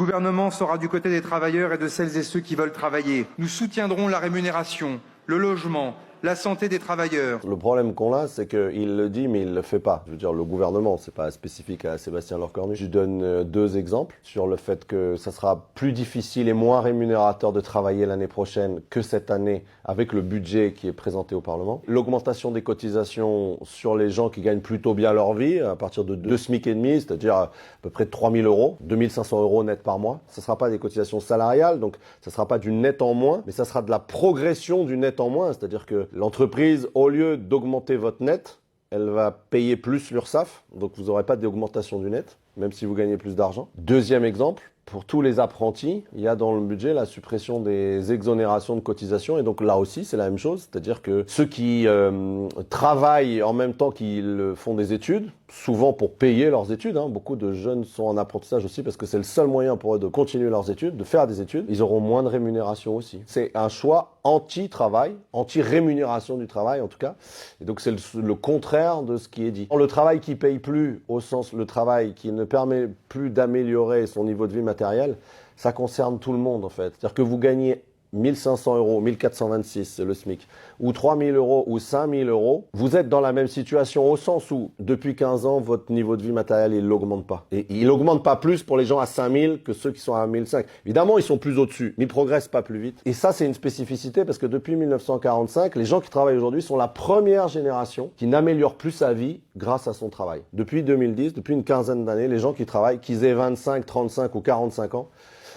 gouvernement sera du côté des travailleurs et de celles et ceux qui veulent travailler. Nous soutiendrons la rémunération, le logement, la santé des travailleurs. Le problème qu'on a, c'est qu'il le dit, mais il ne le fait pas. Je veux dire, le gouvernement, c'est pas spécifique à Sébastien Lecornu. Je donne deux exemples sur le fait que ça sera plus difficile et moins rémunérateur de travailler l'année prochaine que cette année avec le budget qui est présenté au Parlement. L'augmentation des cotisations sur les gens qui gagnent plutôt bien leur vie, à partir de 2 SMIC et demi, c'est-à-dire à peu près 3 000 euros, 2 500 euros net par mois. Ça ne sera pas des cotisations salariales, donc ça ne sera pas du net en moins, mais ça sera de la progression du net en moins, c'est-à-dire que l'entreprise, au lieu d'augmenter votre net, elle va payer plus l'URSSAF, donc vous n'aurez pas d'augmentation du net, même si vous gagnez plus d'argent. Deuxième exemple, pour tous les apprentis, il y a dans le budget la suppression des exonérations de cotisations, et donc là aussi c'est la même chose, c'est-à-dire que ceux qui travaillent en même temps qu'ils font des études, souvent pour payer leurs études, beaucoup de jeunes sont en apprentissage aussi parce que c'est le seul moyen pour eux de continuer leurs études, de faire des études, ils auront moins de rémunération aussi. C'est un choix anti-travail, anti-rémunération du travail en tout cas, et donc c'est le contraire de ce qui est dit. Le travail qui paye plus, au sens le travail qui ne permet plus d'améliorer son niveau de vie matériel, ça concerne tout le monde en fait. C'est-à-dire que vous gagnez 1 500 euros, 1 426, c'est le SMIC, ou 3 000 euros ou 5 000 euros, vous êtes dans la même situation au sens où, depuis 15 ans, votre niveau de vie matériel, il n'augmente pas. Et il n'augmente pas plus pour les gens à 5 000 que ceux qui sont à 1 500. Évidemment, ils sont plus au-dessus, mais ils progressent pas plus vite. Et ça, c'est une spécificité parce que depuis 1945, les gens qui travaillent aujourd'hui sont la première génération qui n'améliore plus sa vie grâce à son travail. Depuis 2010, depuis une quinzaine d'années, les gens qui travaillent, qu'ils aient 25, 35 ou 45 ans,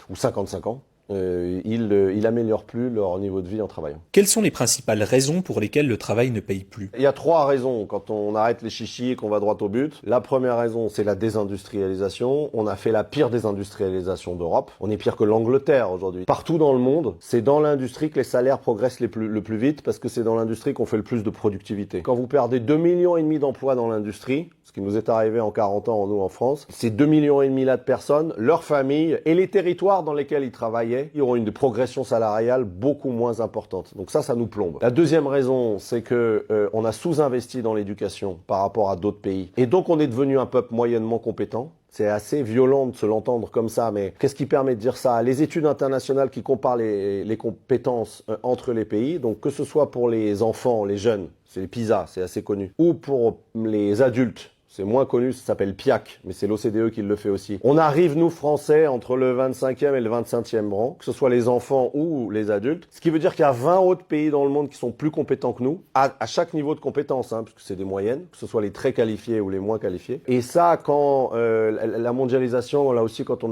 ou 55 ans, ils améliorent plus leur niveau de vie en travaillant. Quelles sont les principales raisons pour lesquelles le travail ne paye plus? Il y a 3 raisons quand on arrête les chichis et qu'on va droit au but. La première raison, c'est la désindustrialisation. On a fait la pire désindustrialisation d'Europe. On est pire que l'Angleterre aujourd'hui. Partout dans le monde, c'est dans l'industrie que les salaires progressent le plus vite parce que c'est dans l'industrie qu'on fait le plus de productivité. Quand vous perdez 2,5 millions d'emplois dans l'industrie, ce qui nous est arrivé en 40 ans, nous en France, ces 2,5 millions là de personnes, leurs familles et les territoires dans lesquels ils travaillaient, ils auront une progression salariale beaucoup moins importante. Donc ça nous plombe. La deuxième raison, c'est que on a sous-investi dans l'éducation par rapport à d'autres pays. Et donc on est devenu un peuple moyennement compétent. C'est assez violent de se l'entendre comme ça, mais qu'est-ce qui permet de dire ça? Les études internationales qui comparent les compétences entre les pays, donc que ce soit pour les enfants, les jeunes, c'est les PISA, c'est assez connu, ou pour les adultes, c'est moins connu, ça s'appelle PIAC, mais c'est l'OCDE qui le fait aussi. On arrive, nous, Français, entre le 25e et le 25e rang, que ce soit les enfants ou les adultes. Ce qui veut dire qu'il y a 20 autres pays dans le monde qui sont plus compétents que nous, à chaque niveau de compétence, puisque c'est des moyennes, que ce soit les très qualifiés ou les moins qualifiés. Et ça, quand la mondialisation, là aussi, quand on